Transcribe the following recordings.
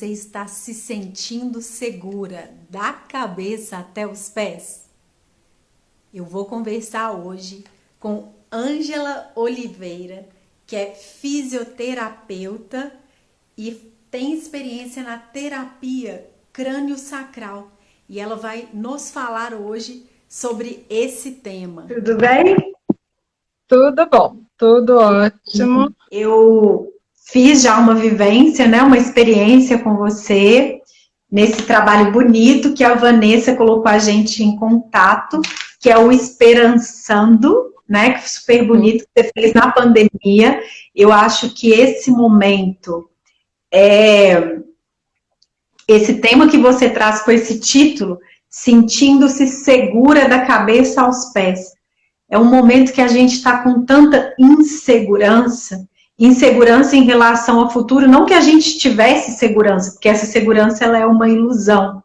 Você está se sentindo segura da cabeça até os pés? Eu vou conversar hoje com Ângela Oliveira, que é fisioterapeuta e tem experiência na terapia crânio-sacral. E ela vai nos falar hoje sobre esse tema. Tudo bem? Tudo bom, tudo ótimo. Eu fiz já uma vivência, né, uma experiência com você nesse trabalho bonito que a Vanessa colocou a gente em contato, que é o Esperançando, né, que super bonito que você fez na pandemia. Eu acho que esse momento, esse tema que você traz com esse título, sentindo-se segura da cabeça aos pés. É um momento que a gente está com tanta insegurança, insegurança em relação ao futuro, não que a gente tivesse segurança, porque essa segurança ela é uma ilusão,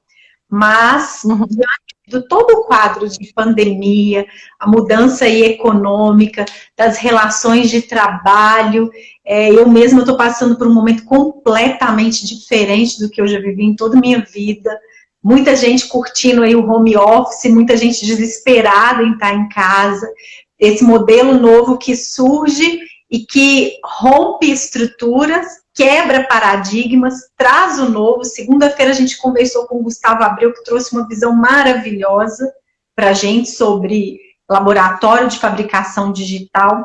mas diante de todo o quadro de pandemia, a mudança aí econômica, das relações de trabalho, eu mesma estou passando por um momento completamente diferente do que eu já vivi em toda a minha vida. Muita gente curtindo aí o home office, muita gente desesperada em estar em casa. Esse modelo novo que surge e que rompe estruturas, quebra paradigmas, traz o novo. Segunda-feira a gente conversou com o Gustavo Abreu, que trouxe uma visão maravilhosa para a gente sobre laboratório de fabricação digital,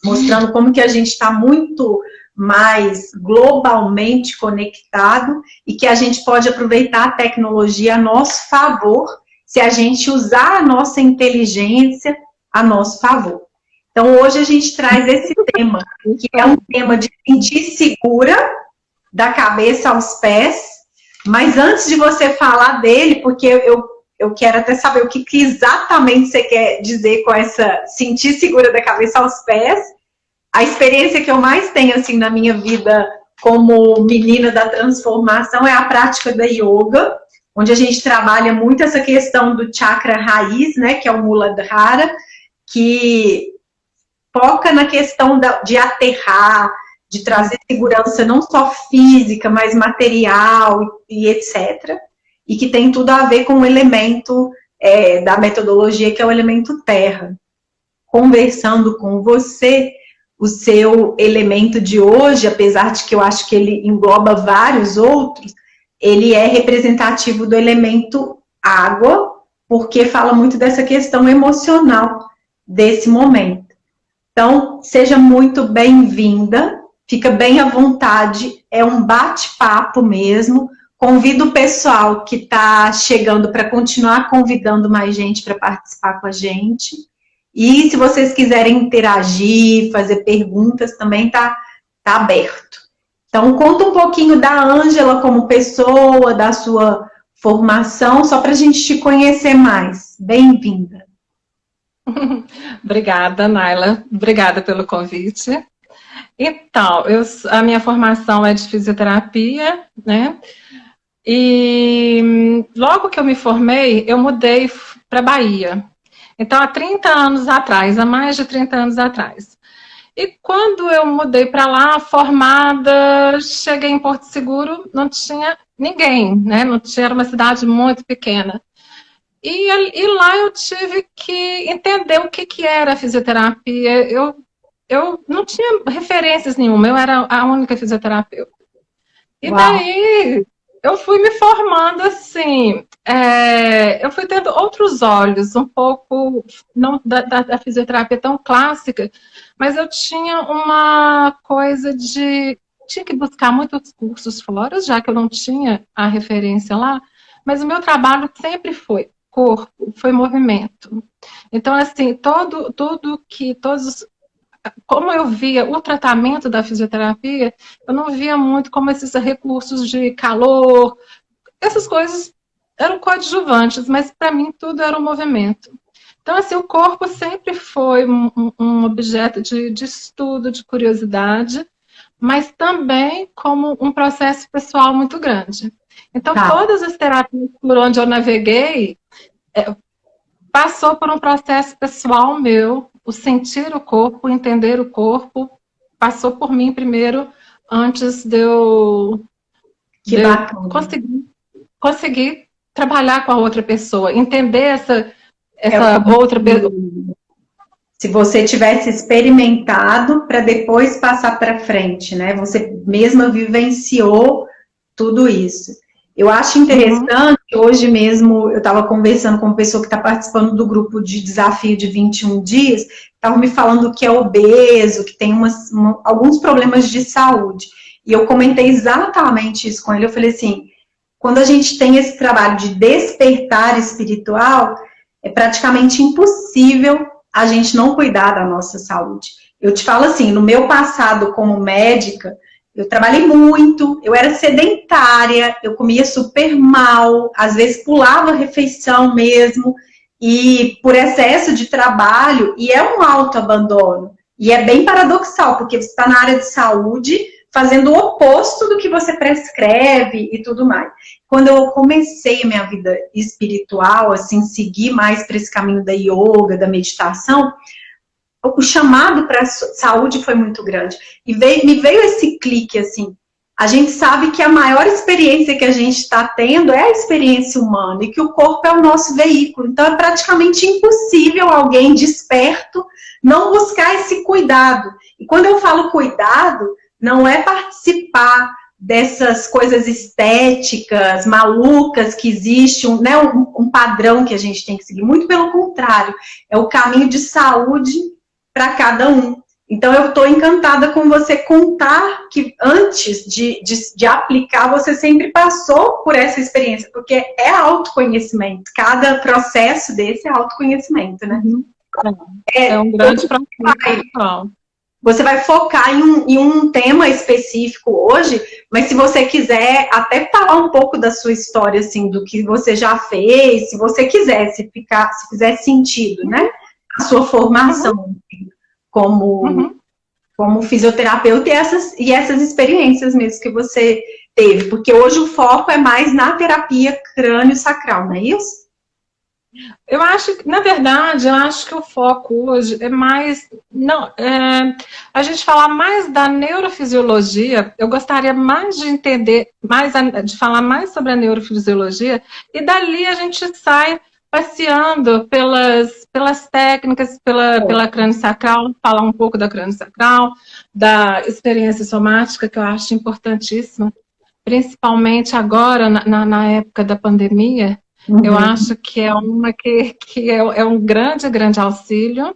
mostrando como que a gente está muito mais globalmente conectado e que a gente pode aproveitar a tecnologia a nosso favor se a gente usar a nossa inteligência a nosso favor. Então, hoje a gente traz esse tema, que é um tema de sentir segura da cabeça aos pés, mas antes de você falar dele, porque eu quero até saber o que exatamente você quer dizer com essa sentir segura da cabeça aos pés. A experiência que eu mais tenho, assim, na minha vida como menina da transformação é a prática da yoga, onde a gente trabalha muito essa questão do chakra raiz, né, que é o Muladhara, que foca na questão de aterrar, de trazer segurança não só física, mas material e etc. E que tem tudo a ver com o elemento da metodologia, que é o elemento terra. Conversando com você, o seu elemento de hoje, apesar de que eu acho que ele engloba vários outros, ele é representativo do elemento água, porque fala muito dessa questão emocional desse momento. Então, seja muito bem-vinda, fica bem à vontade, é um bate-papo mesmo. Convido o pessoal que está chegando para continuar convidando mais gente para participar com a gente. E se vocês quiserem interagir, fazer perguntas, também tá aberto. Então, conta um pouquinho da Ângela como pessoa, da sua formação, só para a gente te conhecer mais. Bem-vinda. Obrigada, Naila. Obrigada pelo convite. Então, a minha formação é de fisioterapia, né? E logo que eu me formei, eu mudei para Bahia. Então, há 30 anos atrás, há mais de 30 anos atrás. E quando eu mudei para lá, formada, cheguei em Porto Seguro, não tinha ninguém, né? Não tinha, era uma cidade muito pequena. E lá eu tive que entender o que era a fisioterapia. Eu não tinha referências nenhuma, eu era a única fisioterapeuta. E Uau. daí eu fui me formando assim, eu fui tendo outros olhos, um pouco, não da fisioterapia tão clássica, mas eu tinha uma coisa de, tinha que buscar muitos cursos fora, já que eu não tinha a referência lá, mas o meu trabalho sempre foi corpo, foi movimento. Então, assim, como eu via o tratamento da fisioterapia, eu não via muito como esses recursos de calor, essas coisas eram coadjuvantes, mas para mim tudo era um movimento. Então, assim, o corpo sempre foi um objeto de estudo, de curiosidade, mas também como um processo pessoal muito grande. Então, todas as terapias por onde eu naveguei, passou por um processo pessoal meu, o sentir o corpo, entender o corpo, passou por mim primeiro, antes de eu Que bacana. Conseguir trabalhar com a outra pessoa, entender essa outra pessoa. Se você tivesse experimentado para depois passar para frente, né? Você mesma vivenciou tudo isso. Eu acho interessante, hoje mesmo eu estava conversando com uma pessoa que está participando do grupo de desafio de 21 dias, estava me falando que é obeso, que tem alguns problemas de saúde. E eu comentei exatamente isso com ele, eu falei assim, quando a gente tem esse trabalho de despertar espiritual, é praticamente impossível a gente não cuidar da nossa saúde. Eu te falo assim, no meu passado como médica, eu trabalhei muito, eu era sedentária, eu comia super mal, às vezes pulava a refeição mesmo, e por excesso de trabalho, e é um autoabandono. E é bem paradoxal, porque você está na área de saúde, fazendo o oposto do que você prescreve e tudo mais. Quando eu comecei a minha vida espiritual, assim, seguir mais para esse caminho da yoga, da meditação, o chamado para a saúde foi muito grande. E me veio esse clique, assim, a gente sabe que a maior experiência que a gente está tendo é a experiência humana, e que o corpo é o nosso veículo. Então, é praticamente impossível alguém desperto não buscar esse cuidado. E quando eu falo cuidado, não é participar dessas coisas estéticas, malucas que existe, né, um padrão que a gente tem que seguir. Muito pelo contrário, é o caminho de saúde para cada um. Então, eu estou encantada com você contar que antes de aplicar, você sempre passou por essa experiência, porque é autoconhecimento. Cada processo desse é autoconhecimento, né? É um grande processo. Você vai focar em um tema específico hoje, mas se você quiser até falar um pouco da sua história, assim, do que você já fez, se você quiser, se fizer sentido, né? A sua formação como fisioterapeuta e essas experiências mesmo que você teve, porque hoje o foco é mais na terapia crânio-sacral, não é isso? Eu acho que, na verdade, eu acho que o foco hoje é mais, a gente falar mais da neurofisiologia. Eu gostaria mais de entender, de falar mais sobre a neurofisiologia, e dali a gente sai passeando pelas técnicas, pela crânio-sacral, falar um pouco da crânio-sacral, da experiência somática, que eu acho importantíssima, principalmente agora, na época da pandemia. Eu acho que é uma que é um grande auxílio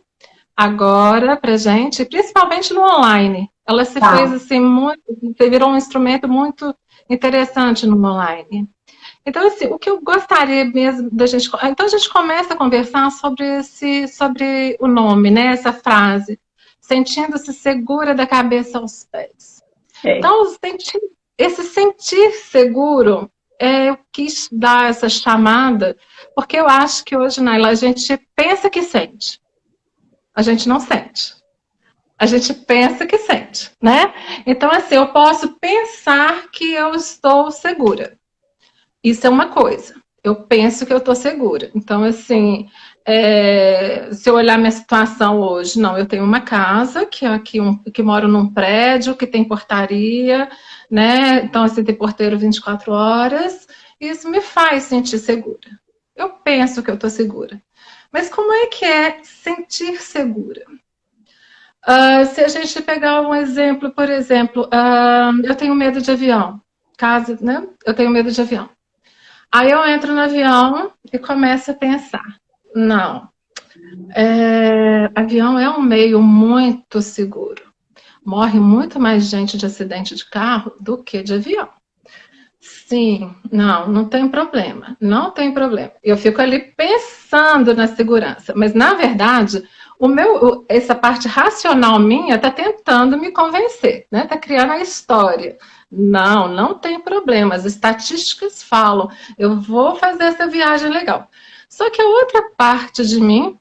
agora pra gente, principalmente no online. Ela se fez assim, virou um instrumento muito interessante no online. Então, assim, o que eu gostaria mesmo da gente... Então, a gente começa a conversar sobre o nome, né? Essa frase. Sentindo-se segura da cabeça aos pés. Então, esse sentir seguro... eu quis dar essa chamada, porque eu acho que hoje, Naila, a gente pensa que sente. A gente não sente. A gente pensa que sente, né? Então, assim, eu posso pensar que eu estou segura. Isso é uma coisa. Eu penso que eu estou segura. Então, assim, se eu olhar minha situação hoje, não, eu tenho uma casa, que moro num prédio, que tem portaria, né? Então, assim, tem porteiro 24 horas. Isso me faz sentir segura. Eu penso que eu estou segura. Mas como é que é sentir segura? Se a gente pegar um exemplo, por exemplo, eu tenho medo de avião. Né? Eu tenho medo de avião. Aí eu entro no avião e começo a pensar. Não. Avião é um meio muito seguro. Morre muito mais gente de acidente de carro do que de avião. Sim, não tem problema. Não tem problema. Eu fico ali pensando na segurança. Mas, na verdade, essa parte racional minha está tentando me convencer, né? Está criando a história. Não tem problema. As estatísticas falam, eu vou fazer essa viagem legal. Só que a outra parte de mim,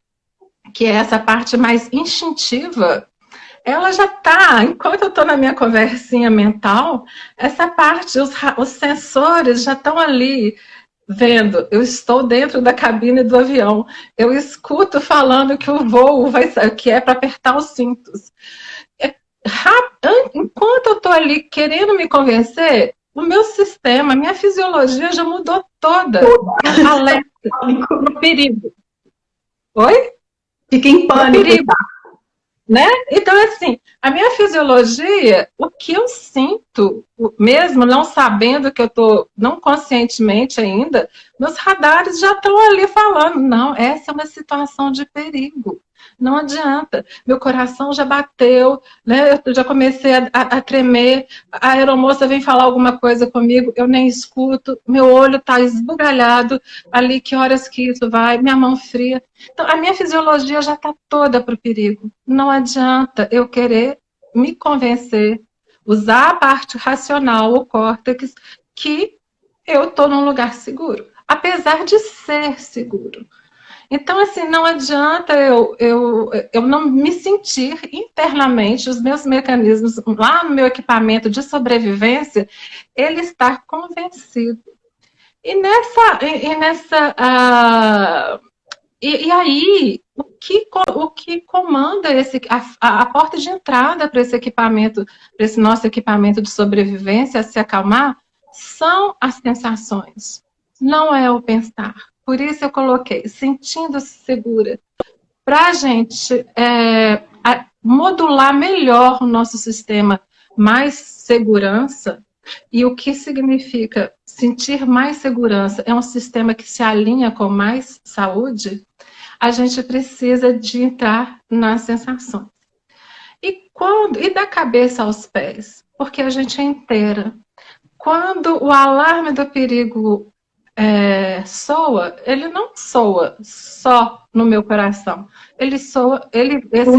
que é essa parte mais instintiva, ela já está, enquanto eu estou na minha conversinha mental, essa parte, os sensores já estão ali vendo, eu estou dentro da cabine do avião, eu escuto falando que o voo que é para apertar os cintos. Enquanto eu estou ali querendo me convencer, o meu sistema, a minha fisiologia já mudou toda. Alerta pro perigo. Oi? Fica em pânico. Perigo. Né? Então, assim, a minha fisiologia, o que eu sinto, mesmo não sabendo que eu estou, não conscientemente ainda, meus radares já estão ali falando, não, essa é uma situação de perigo. Não adianta. Meu coração já bateu, né? Eu já comecei a tremer, a aeromoça vem falar alguma coisa comigo, eu nem escuto, meu olho está esbugalhado ali, que horas que isso vai, minha mão fria. Então, a minha fisiologia já está toda para o perigo. Não adianta eu querer me convencer, usar a parte racional, o córtex, que eu estou num lugar seguro, apesar de ser seguro. Então, assim, não adianta eu não me sentir internamente, os meus mecanismos lá no meu equipamento de sobrevivência, ele estar convencido. E aí, o que comanda a porta de entrada para esse equipamento, para esse nosso equipamento de sobrevivência a se acalmar, são as sensações, não é o pensar. Por isso eu coloquei, sentindo-se segura, para a gente modular melhor o nosso sistema, mais segurança. E o que significa sentir mais segurança? É um sistema que se alinha com mais saúde? A gente precisa de entrar nas sensações. E da cabeça aos pés? Porque a gente é inteira. Quando o alarme do perigo soa, ele não soa só no meu coração. Esse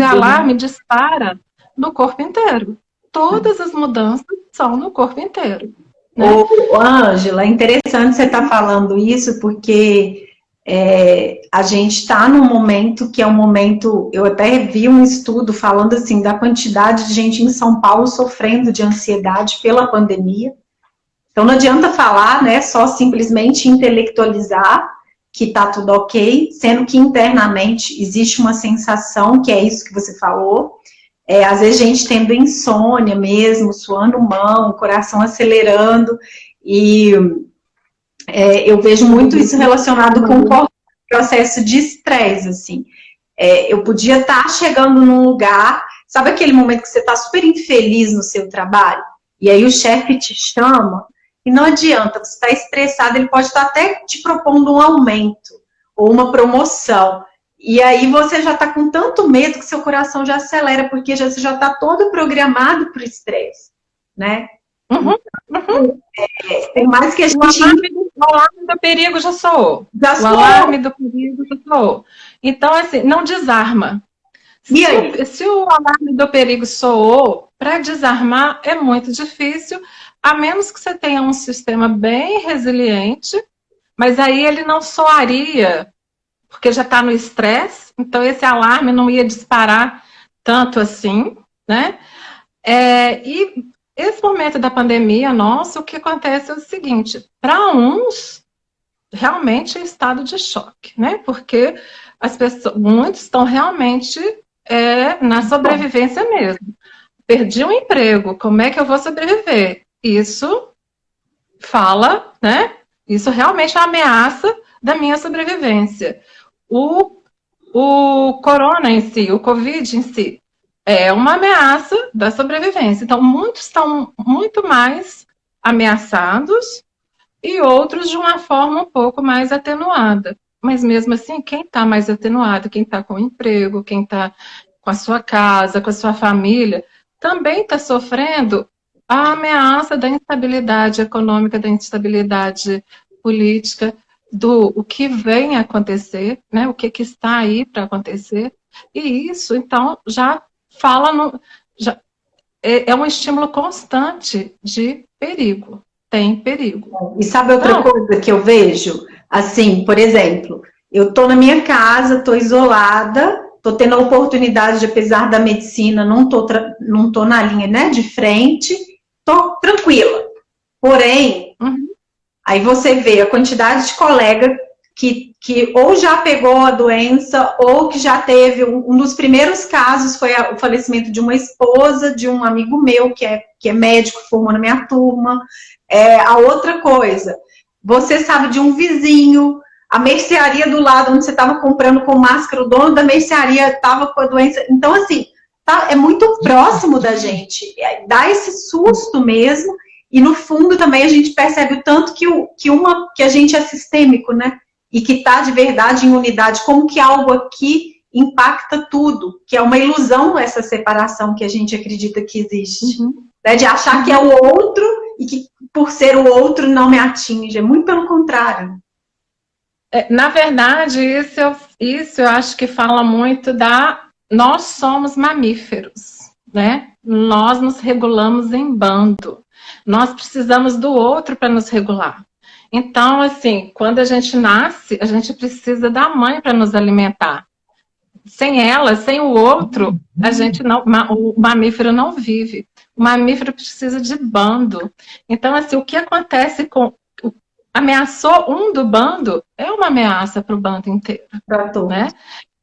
alarme dispara no corpo inteiro. Todas as mudanças são no corpo inteiro. Né? Ângela, é interessante você estar falando isso, porque a gente está num momento que é um momento, eu até vi um estudo falando assim, da quantidade de gente em São Paulo sofrendo de ansiedade pela pandemia. Então não adianta falar, né, só simplesmente intelectualizar que está tudo ok, sendo que internamente existe uma sensação, que é isso que você falou, às vezes a gente tendo insônia mesmo, suando mão, coração acelerando, e eu vejo muito isso relacionado com o processo de estresse, assim. Eu podia estar chegando num lugar, sabe aquele momento que você está super infeliz no seu trabalho, e aí o chefe te chama, e não adianta, você está estressado, ele pode estar até te propondo um aumento, ou uma promoção, e aí você já está com tanto medo que seu coração já acelera, porque você já está todo programado para o estresse, né? Tem mais que a gente... O alarme do perigo já soou. O alarme do perigo já soou. Então, assim, não desarma. Se o alarme do perigo soou, para desarmar é muito difícil, a menos que você tenha um sistema bem resiliente, mas aí ele não soaria, porque já está no estresse, então esse alarme não ia disparar tanto assim, né? E esse momento da pandemia, nossa, o que acontece é o seguinte, para uns, realmente é estado de choque, né? Porque muitos estão realmente na sobrevivência mesmo. Perdi um emprego, como é que eu vou sobreviver? Isso fala, né? Isso realmente é uma ameaça da minha sobrevivência. O corona em si, o Covid em si, é uma ameaça da sobrevivência. Então, muitos estão muito mais ameaçados e outros de uma forma um pouco mais atenuada. Mas mesmo assim, quem está mais atenuado, quem está com emprego, quem está com a sua casa, com a sua família, também está sofrendo a ameaça da instabilidade econômica, da instabilidade política, o que vem a acontecer, né? O que está aí para acontecer. E isso, então, já fala, é um estímulo constante de perigo. Tem perigo. E sabe outra coisa que eu vejo? Assim, por exemplo, eu estou na minha casa, estou isolada, estou tendo a oportunidade de, apesar da medicina, não tô na linha, né, de frente, estou tranquila. Porém, aí você vê a quantidade de colega que ou já pegou a doença, ou que já teve, um dos primeiros casos foi o falecimento de uma esposa de um amigo meu, que é médico, formou na minha turma, A outra coisa, você sabe de um vizinho, a mercearia do lado onde você estava comprando com máscara, o dono da mercearia estava com a doença. Então, assim, é muito próximo da gente. Dá esse susto mesmo. E, no fundo, também a gente percebe o tanto que a gente é sistêmico, né? E que está de verdade em unidade. Como que algo aqui impacta tudo. Que é uma ilusão essa separação que a gente acredita que existe. Né? De achar que é o outro e que, por ser o outro, não me atinge. É muito pelo contrário. Na verdade, isso eu acho que fala muito nós somos mamíferos, né? Nós nos regulamos em bando. Nós precisamos do outro para nos regular. Então, assim, quando a gente nasce, a gente precisa da mãe para nos alimentar. Sem ela, sem o outro, o mamífero não vive. O mamífero precisa de bando. Então, assim, o que acontece ameaçou um do bando, é uma ameaça para o bando inteiro. Para todos. Né?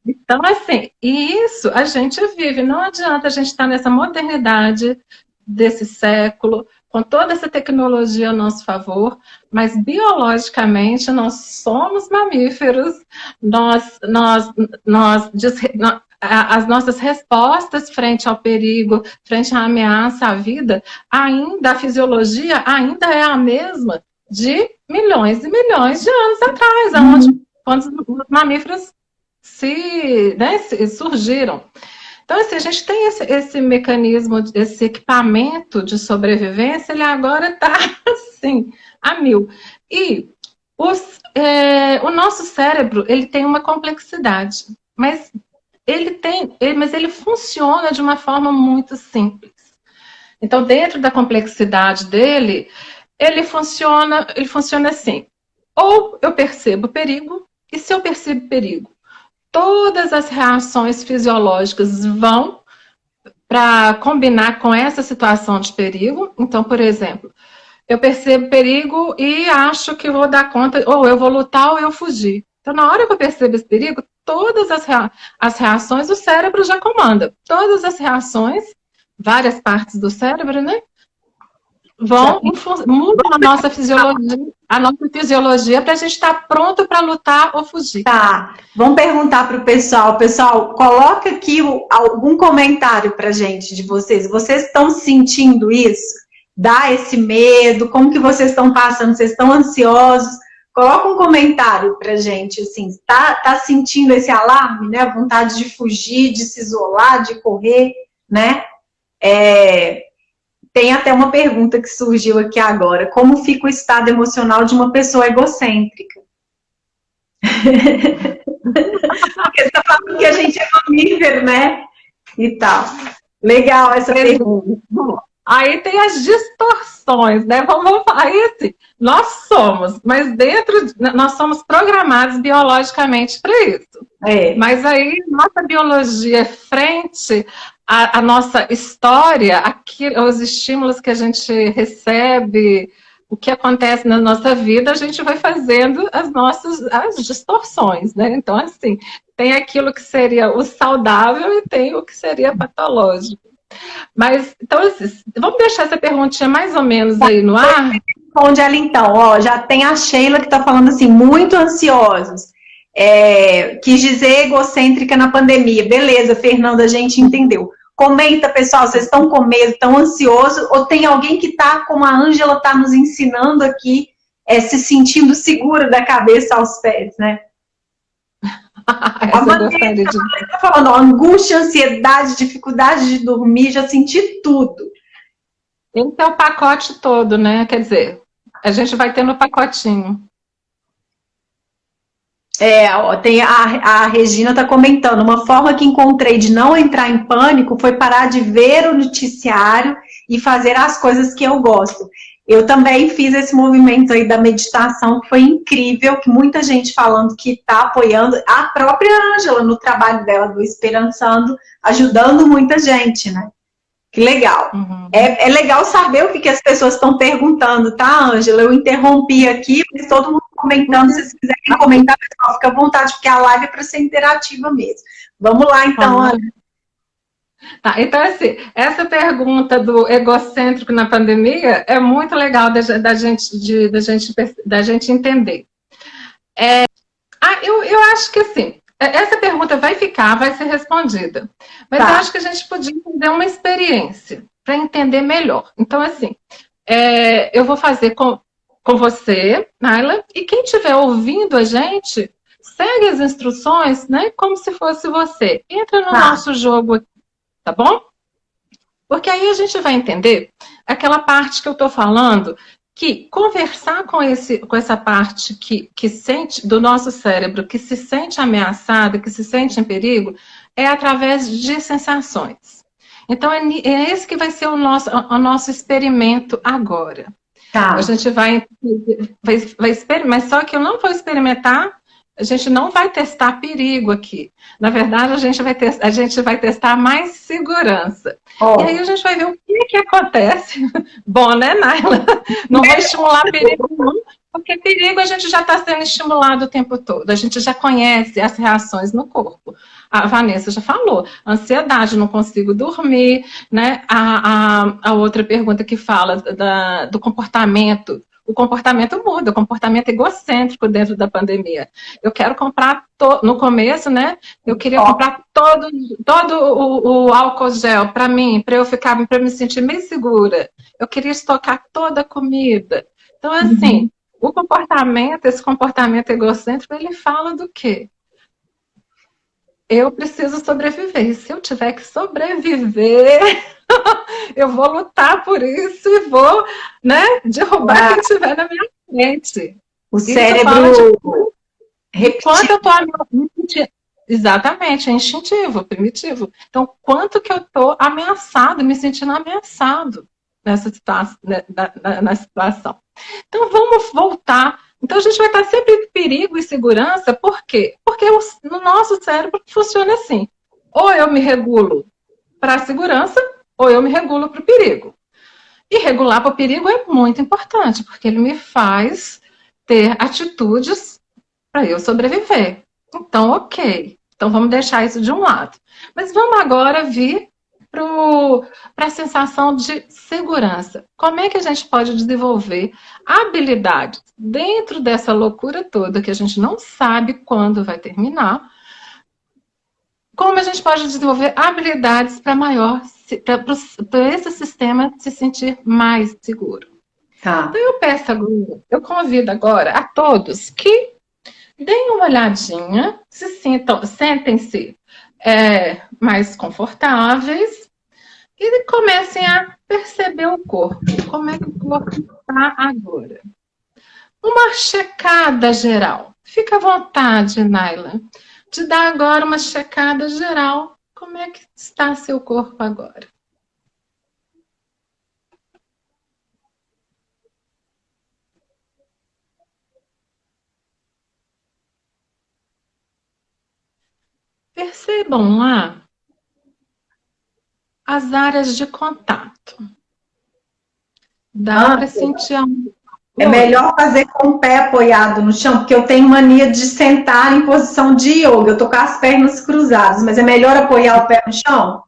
Então, assim, e isso a gente vive. Não adianta a gente estar nessa modernidade desse século, com toda essa tecnologia a nosso favor, mas biologicamente nós somos mamíferos, as nossas respostas frente ao perigo, frente à ameaça à vida, a fisiologia ainda é a mesma de milhões e milhões de anos atrás, quando os mamíferos surgiram. Então, assim, a gente tem esse mecanismo, esse equipamento de sobrevivência, ele agora está, assim, a mil. E o nosso cérebro, ele tem uma complexidade, mas ele funciona de uma forma muito simples. Então, dentro da complexidade dele, ele funciona assim. Ou eu percebo perigo, e se eu percebo perigo, todas as reações fisiológicas vão para combinar com essa situação de perigo. Então, por exemplo, eu percebo perigo e acho que vou dar conta, ou eu vou lutar ou eu fugir. Então, na hora que eu percebo esse perigo, todas as reações, o cérebro já comanda. Todas as reações, várias partes do cérebro, né? Mudam a nossa fisiologia para a gente estar pronto para lutar ou fugir. Tá, vamos perguntar para o pessoal. Pessoal, coloca aqui algum comentário para gente de vocês. Vocês estão sentindo isso? Dá esse medo? Como que vocês estão passando? Vocês estão ansiosos? Coloca um comentário para gente, assim, tá sentindo esse alarme, né? A vontade de fugir, de se isolar, de correr, né? Tem até uma pergunta que surgiu aqui agora. Como fica o estado emocional de uma pessoa egocêntrica? Porque você está falando que a gente é mamífero, né? E tal. Legal essa pergunta. Aí tem as distorções, né? Aí, assim, nós somos, mas nós somos programados biologicamente para isso. Mas aí, nossa biologia frente à nossa história, os estímulos que a gente recebe, o que acontece na nossa vida, a gente vai fazendo as distorções, né? Então, assim, tem aquilo que seria o saudável e tem o que seria patológico. Mas, então, assim, vamos deixar essa perguntinha mais ou menos aí no ar? Responde ela então. Já tem a Sheila que está falando assim, muito ansiosos. Quis dizer egocêntrica na pandemia. Beleza, Fernanda, a gente entendeu. Comenta, pessoal, vocês estão com medo, estão ansiosos? Ou tem alguém que está, como a Ângela está nos ensinando aqui, se sentindo segura da cabeça aos pés, né? A Vanessa está falando, angústia, ansiedade, dificuldade de dormir, já senti tudo. Tem que ter o pacote todo, né? Quer dizer, a gente vai ter no pacotinho. A Regina está comentando, uma forma que encontrei de não entrar em pânico foi parar de ver o noticiário e fazer as coisas que eu gosto. Eu também fiz esse movimento aí da meditação, que foi incrível, que muita gente falando que está apoiando, a própria Ângela no trabalho dela, do Esperançando, ajudando muita gente, né? Que legal. Uhum. É legal saber o que as pessoas estão perguntando, tá, Ângela? Eu interrompi aqui, mas todo mundo comentando, se vocês quiserem comentar, pessoal, fica à vontade, porque a live é para ser interativa mesmo. Vamos lá, então, Ângela. Tá, então, assim, essa pergunta do egocêntrico na pandemia é muito legal da gente entender. Eu acho que, assim, essa pergunta vai ser respondida. Mas eu acho que a gente podia fazer uma experiência para entender melhor. Então, assim, eu vou fazer com você, Naila, e quem estiver ouvindo a gente, segue as instruções, né, como se fosse você. Entra no nosso jogo aqui, tá bom? Porque aí a gente vai entender aquela parte que eu estou falando, que conversar com essa parte que sente do nosso cérebro, que se sente ameaçada, que se sente em perigo, é através de sensações. Então, é esse que vai ser o nosso experimento agora. Tá. A gente vai experimentar, mas só que eu não vou experimentar, a gente não vai testar perigo aqui. Na verdade, a gente vai testar mais segurança. E aí a gente vai ver o que acontece. Bom, né, Naila? Não vai estimular perigo, não, porque perigo a gente já está sendo estimulado o tempo todo. A gente já conhece as reações no corpo. A Vanessa já falou, ansiedade, não consigo dormir, né? A outra pergunta que fala do comportamento. O comportamento muda, o comportamento egocêntrico dentro da pandemia. Eu quero comprar, no começo, né? Eu queria comprar todo o álcool gel para mim, para me sentir meio segura. Eu queria estocar toda a comida. Então, assim, esse comportamento egocêntrico, ele fala do quê? Eu preciso sobreviver. E se eu tiver que sobreviver, eu vou lutar por isso e vou, né, derrubar quem estiver na minha frente. O cérebro quanto eu estou exatamente, é instintivo, primitivo. Então, quanto que eu estou ameaçado, me sentindo ameaçado nessa situação. Então, vamos voltar. Então, a gente vai estar sempre em perigo e segurança, por quê? Porque no nosso cérebro funciona assim. Ou eu me regulo para a segurança, ou eu me regulo para o perigo. E regular para o perigo é muito importante, porque ele me faz ter atitudes para eu sobreviver. Então, ok. Então, vamos deixar isso de um lado. Mas vamos agora vir para a sensação de segurança. Como é que a gente pode desenvolver habilidades dentro dessa loucura toda que a gente não sabe quando vai terminar? Como a gente pode desenvolver habilidades para esse sistema se sentir mais seguro? Tá. Então eu convido agora a todos que deem uma olhadinha, sentem-se mais confortáveis e comecem a perceber o corpo. Como é que o corpo está agora? Uma checada geral. Fica à vontade, Naila, de dar agora uma checada geral. Como é que está seu corpo agora? Percebam lá as áreas de contato. Dá para sentir a... É melhor fazer com o pé apoiado no chão, porque eu tenho mania de sentar em posição de yoga. Eu tô com as pernas cruzadas, mas é melhor apoiar o pé no chão?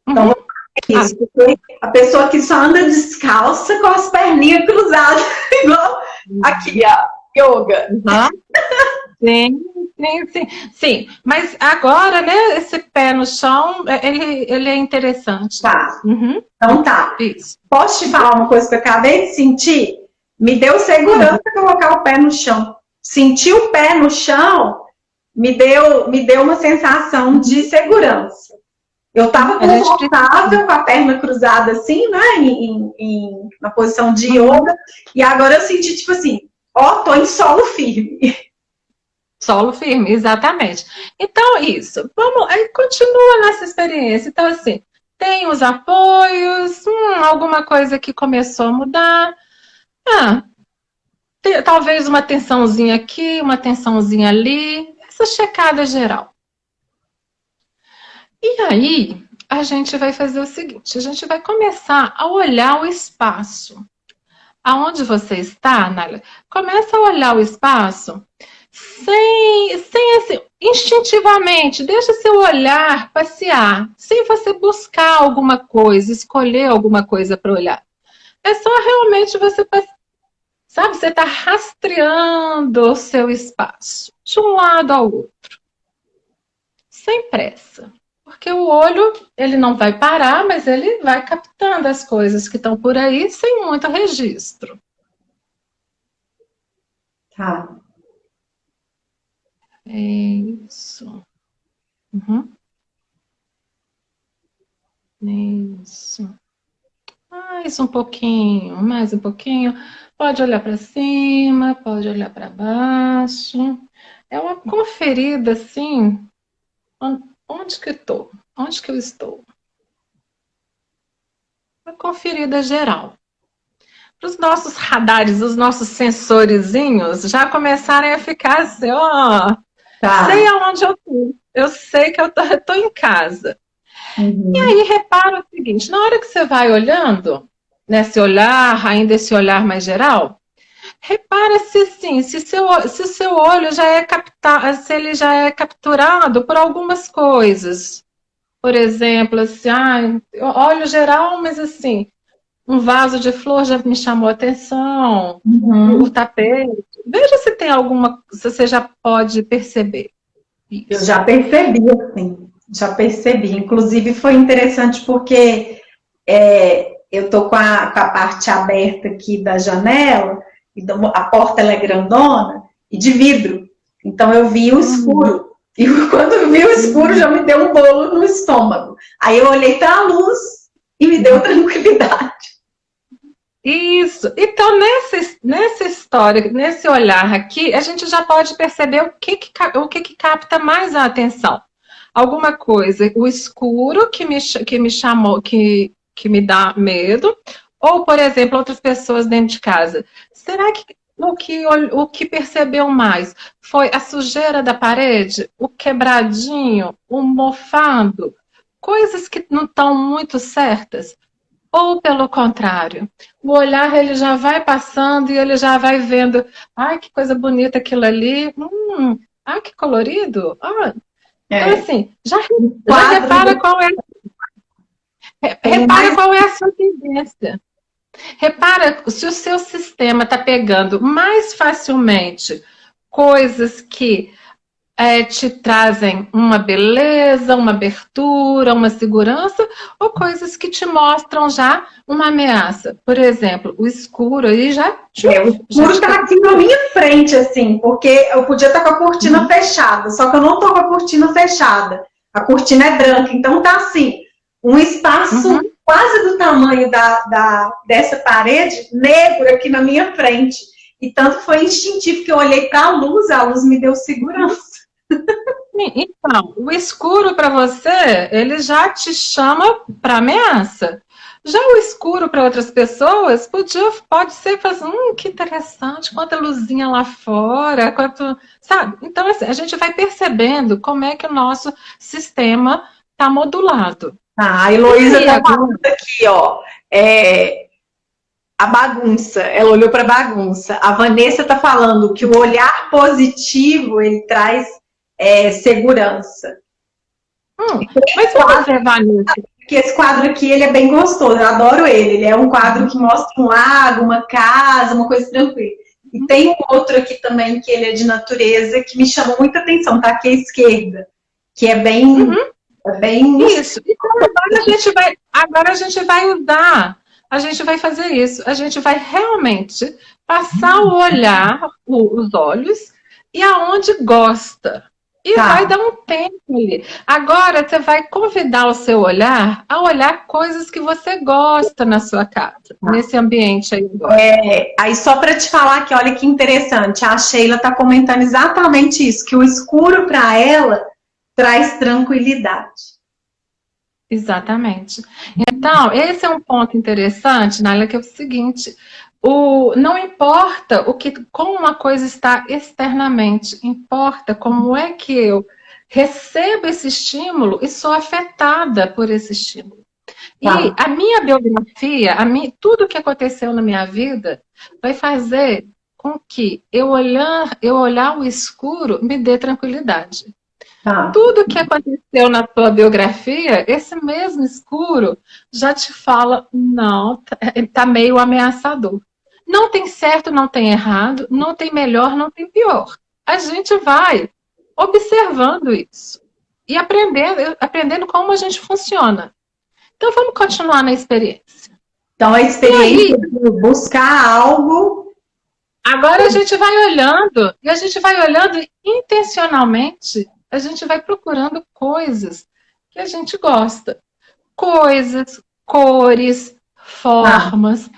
Então, é isso. Porque a pessoa que só anda descalça com as perninhas cruzadas, igual aqui, ó, yoga. Sim. Mas agora, né, esse pé no chão, ele é interessante. Tá. Então tá. Isso. Posso te falar uma coisa que eu acabei de sentir? Me deu segurança colocar o pé no chão. Sentir o pé no chão me deu uma sensação de segurança. Eu estava confortável com a perna cruzada assim, né, na posição de yoga, e agora eu senti tipo assim, tô em solo firme. Solo firme, exatamente. Então, isso. Aí continua nessa experiência. Então, assim, tem os apoios, alguma coisa que começou a mudar. Talvez uma tensãozinha aqui, uma tensãozinha ali. Essa checada geral. E aí, a gente vai fazer o seguinte, a gente vai começar a olhar o espaço. Aonde você está, Naila? Começa a olhar o espaço sem assim, instintivamente, deixa seu olhar passear, sem você buscar alguma coisa, escolher alguma coisa para olhar. É só realmente você, sabe, você está rastreando o seu espaço, de um lado ao outro, sem pressa. Porque o olho, ele não vai parar, mas ele vai captando as coisas que estão por aí sem muito registro. Tá. É isso. Uhum. Isso. Mais um pouquinho, mais um pouquinho. Pode olhar para cima, pode olhar para baixo. É uma conferida assim. Onde que estou? Onde que eu estou? Uma conferida geral. Os nossos radares, os nossos sensorizinhos já começarem a ficar assim, ó. Tá. Sei aonde eu estou. Eu sei que eu estou em casa. Uhum. E aí repara o seguinte, na hora que você vai olhando, nesse olhar, ainda esse olhar mais geral, repara se assim, se o seu olho já é se ele já é capturado por algumas coisas. Por exemplo, assim, olho geral, mas assim, um vaso de flor já me chamou a atenção, Uhum. o tapete. Veja se tem alguma, se você já pode perceber isso. Eu já percebi, assim, já percebi. Inclusive foi interessante porque eu tô com a parte aberta aqui da janela, e a porta ela é grandona e de vidro. Então eu vi o escuro. E quando eu vi o escuro já me deu um bolo no estômago. Aí eu olhei para a luz e me deu tranquilidade. Isso. Então, nessa história, nesse olhar aqui, a gente já pode perceber o que capta mais a atenção. Alguma coisa, o escuro que me chamou, que me dá medo, ou, por exemplo, outras pessoas dentro de casa. Será que o que percebeu mais foi a sujeira da parede, o quebradinho, o mofado, coisas que não estão muito certas? Ou pelo contrário, o olhar ele já vai passando e ele já vai vendo, ai que coisa bonita aquilo ali, ai que colorido, então assim, já repara qual é a sua tendência. Repara se o seu sistema está pegando mais facilmente coisas que te trazem uma beleza, uma abertura, uma segurança, ou coisas que te mostram já uma ameaça. Por exemplo, o escuro aí já... O escuro está aqui na minha frente, assim, porque eu podia estar com a cortina fechada, só que eu não estou com a cortina fechada. A cortina é branca, então tá assim, um espaço quase do tamanho dessa parede, negro aqui na minha frente. E tanto foi instintivo que eu olhei para a luz me deu segurança. Então, o escuro para você, ele já te chama para ameaça. Já o escuro para outras pessoas pode ser assim, que interessante, quanta luzinha lá fora, sabe? Então, assim, a gente vai percebendo como é que o nosso sistema está modulado. A Heloísa está falando aqui, ó. A bagunça, ela olhou para a bagunça. A Vanessa está falando que o olhar positivo, ele traz segurança. Mas você, Vanessa? Que esse quadro aqui, ele é bem gostoso, eu adoro ele. Ele é um quadro que mostra um lago, uma casa, uma coisa tranquila. E tem um outro aqui também, que ele é de natureza, que me chamou muita atenção, tá aqui à esquerda. Que é bem... Isso. Então, agora a gente vai fazer isso. A gente vai realmente passar o olhar, os olhos, e aonde gosta. E vai dar um tempo ali. Agora você vai convidar o seu olhar a olhar coisas que você gosta na sua casa, nesse ambiente aí agora. Aí só para te falar que olha que interessante, a Sheila está comentando exatamente isso, que o escuro para ela traz tranquilidade. Exatamente. Então, esse é um ponto interessante, Nália, que é o seguinte: não importa como uma coisa está externamente, importa como é que eu recebo esse estímulo e sou afetada por esse estímulo. E a minha biografia, tudo que aconteceu na minha vida, vai fazer com que eu olhar o escuro me dê tranquilidade. Tá. Tudo que aconteceu na tua biografia, esse mesmo escuro já te fala, não, tá meio ameaçador. Não tem certo, não tem errado, não tem melhor, não tem pior. A gente vai observando isso e aprendendo como a gente funciona. Então vamos continuar na experiência. Então a experiência de buscar algo. Agora a gente vai olhando, e a gente vai olhando intencionalmente, a gente vai procurando coisas que a gente gosta. Coisas, cores, formas,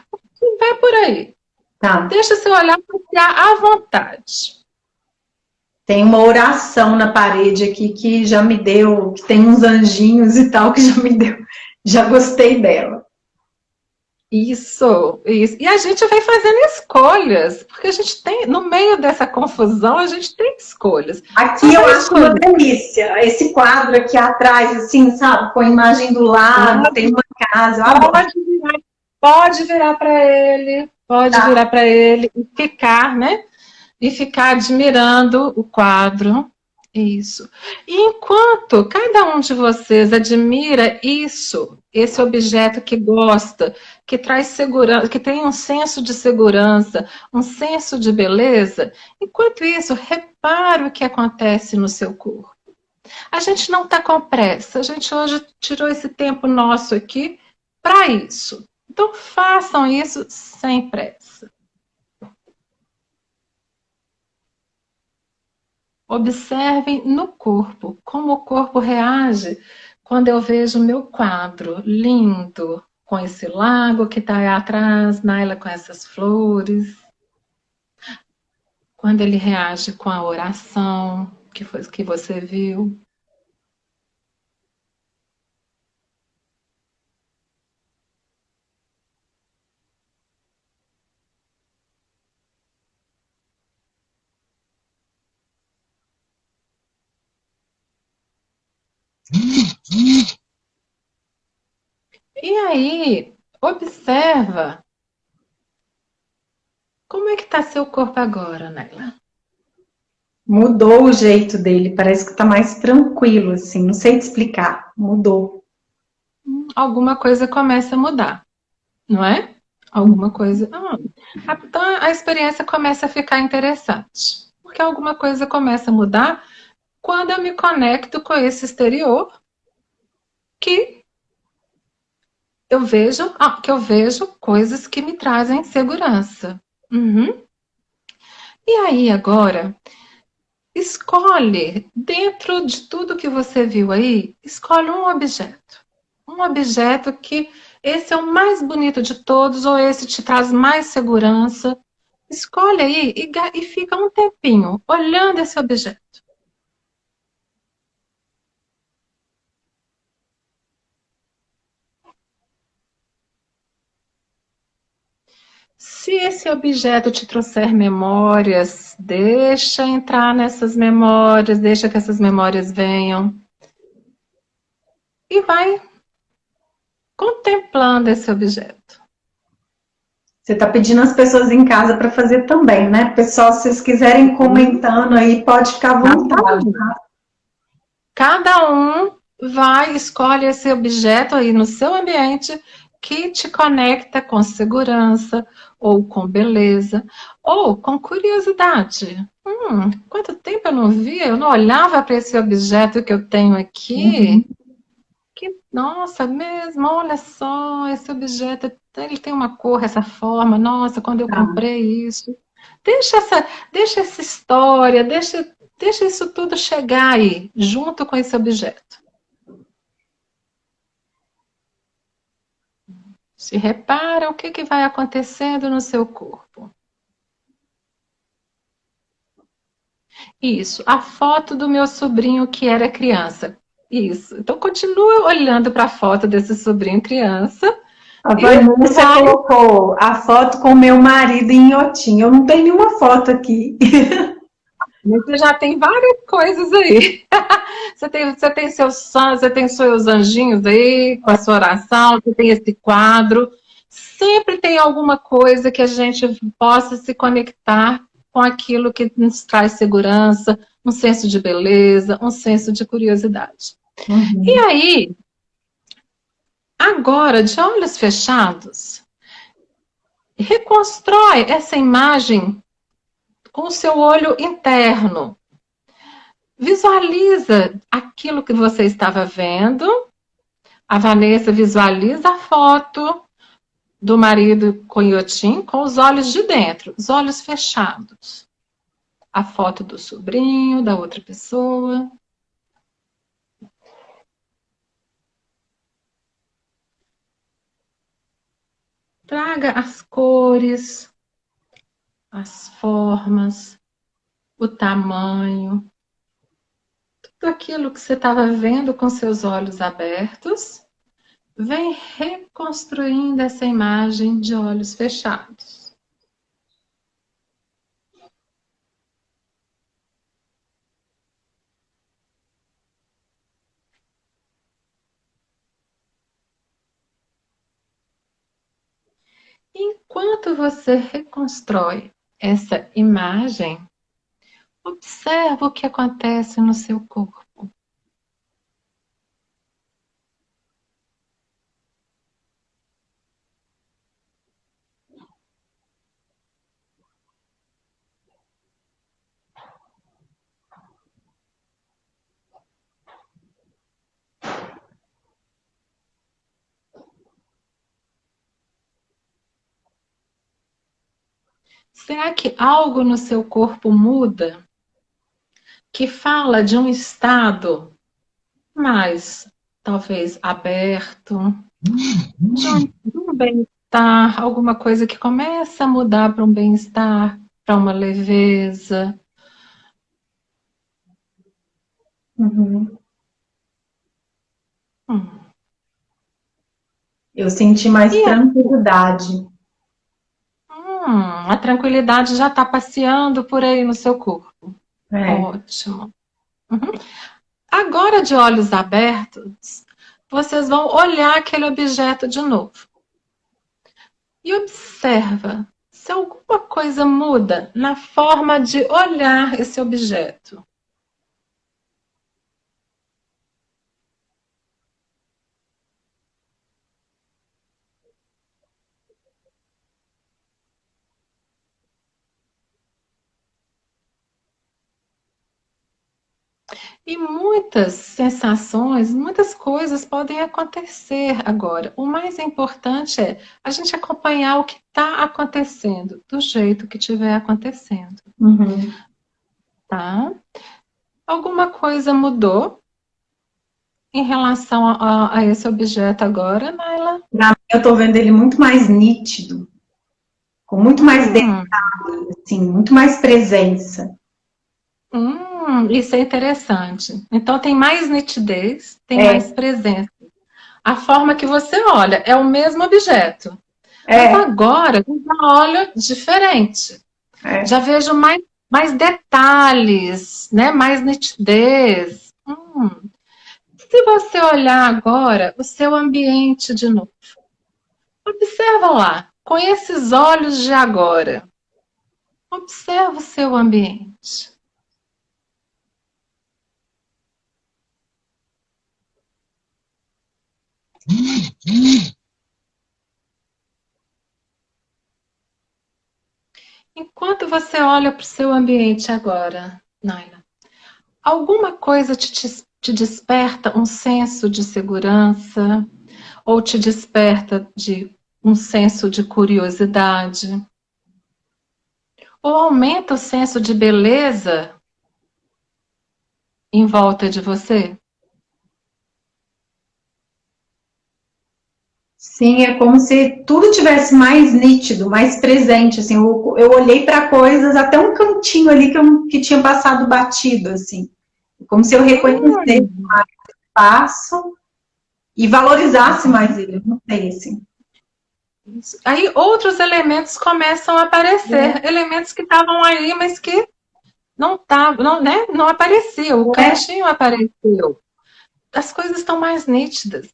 vai por aí. Tá. Deixa seu olhar passear à vontade. Tem uma oração na parede aqui que já me deu, que tem uns anjinhos e tal, que já me deu, já gostei dela. Isso. E a gente vai fazendo escolhas, porque a gente tem, no meio dessa confusão, a gente tem escolhas. Aqui eu acho uma delícia, esse quadro aqui atrás, assim, sabe, com a imagem do lado, tem uma casa. Pode virar para ele, virar para ele e ficar, né? E ficar admirando o quadro. Isso. E enquanto cada um de vocês admira isso, esse objeto que gosta, que traz segurança, que tem um senso de segurança, um senso de beleza, enquanto isso, repare o que acontece no seu corpo. A gente não está com pressa, a gente hoje tirou esse tempo nosso aqui para isso. Então façam isso sem pressa. Observem no corpo, como o corpo reage quando eu vejo o meu quadro lindo, com esse lago que está aí atrás, Naila, com essas flores. Quando ele reage com a oração que você viu. E aí, observa como é que está seu corpo agora, Naila? Mudou o jeito dele, parece que está mais tranquilo, assim, não sei te explicar, mudou. Alguma coisa começa a mudar, não é? Alguma coisa... então a experiência começa a ficar interessante, porque alguma coisa começa a mudar quando eu me conecto com esse exterior que eu vejo coisas que me trazem segurança. E aí, agora, escolhe, dentro de tudo que você viu aí, escolhe um objeto. Um objeto que esse é o mais bonito de todos, ou esse te traz mais segurança. Escolhe aí e fica um tempinho olhando esse objeto. Se esse objeto te trouxer memórias, deixa entrar nessas memórias, deixa que essas memórias venham. E vai contemplando esse objeto. Você está pedindo às pessoas em casa para fazer também, né? Pessoal, se vocês quiserem comentando aí, pode ficar à vontade. Cada um vai, escolhe esse objeto aí no seu ambiente que te conecta com segurança, ou com beleza, ou com curiosidade. Quanto tempo eu não via, eu não olhava para esse objeto que eu tenho aqui. Nossa, mesmo, olha só, esse objeto, ele tem uma cor, essa forma, nossa, quando eu comprei isso. Deixa essa história, deixa isso tudo chegar aí, junto com esse objeto. Se repara o que vai acontecendo no seu corpo. Isso, a foto do meu sobrinho que era criança. Isso, então continua olhando para a foto desse sobrinho criança. A Vanessa colocou a foto com meu marido em Inhotim. Eu não tenho nenhuma foto aqui. Você já tem várias coisas aí. Você tem seus anjinhos aí, com a sua oração, você tem esse quadro. Sempre tem alguma coisa que a gente possa se conectar com aquilo que nos traz segurança, um senso de beleza, um senso de curiosidade. Uhum. E aí, agora, de olhos fechados, reconstrói essa imagem com o seu olho interno. Visualiza aquilo que você estava vendo. A Vanessa visualiza a foto do marido Conhotim com os olhos de dentro, os olhos fechados. A foto do sobrinho, da outra pessoa. Traga as cores, as formas, o tamanho, tudo aquilo que você estava vendo com seus olhos abertos, vem reconstruindo essa imagem de olhos fechados. Enquanto você reconstrói essa imagem, observa o que acontece no seu corpo. Será que algo no seu corpo muda? Que fala de um estado mais, talvez, aberto, de um bem-estar, alguma coisa que começa a mudar para um bem-estar, para uma leveza. Uhum. Eu senti mais tranquilidade. A tranquilidade já está passeando por aí no seu corpo. É. Ótimo. Uhum. Agora, de olhos abertos, vocês vão olhar aquele objeto de novo. E observa se alguma coisa muda na forma de olhar esse objeto. E muitas sensações, muitas coisas podem acontecer agora. O mais importante é a gente acompanhar o que está acontecendo, do jeito que estiver acontecendo. Uhum. Tá? Alguma coisa mudou em relação a esse objeto agora, Naila? Pra mim, eu tô vendo ele muito mais nítido, com muito mais detalhe, assim, muito mais presença. Isso é interessante. Então tem mais nitidez, tem É. mais presença. A forma que você olha é o mesmo objeto. É. Mas agora eu já olho diferente. É. Já vejo mais detalhes, né? Mais nitidez. Se você olhar agora o seu ambiente de novo, observa lá, com esses olhos de agora. Observa o seu ambiente. Enquanto você olha para o seu ambiente agora, Naila, alguma coisa te desperta um senso de segurança ou te desperta um senso de curiosidade? Ou aumenta o senso de beleza em volta de você? Sim, é como se tudo tivesse mais nítido, mais presente, assim, eu olhei para coisas, até um cantinho ali que tinha passado batido, assim, como se eu reconhecesse mais o espaço e valorizasse mais ele, não sei, assim. Aí outros elementos começam a aparecer, elementos que estavam aí, mas que não estavam, né? Não apareciam, o cantinho apareceu. As coisas estão mais nítidas.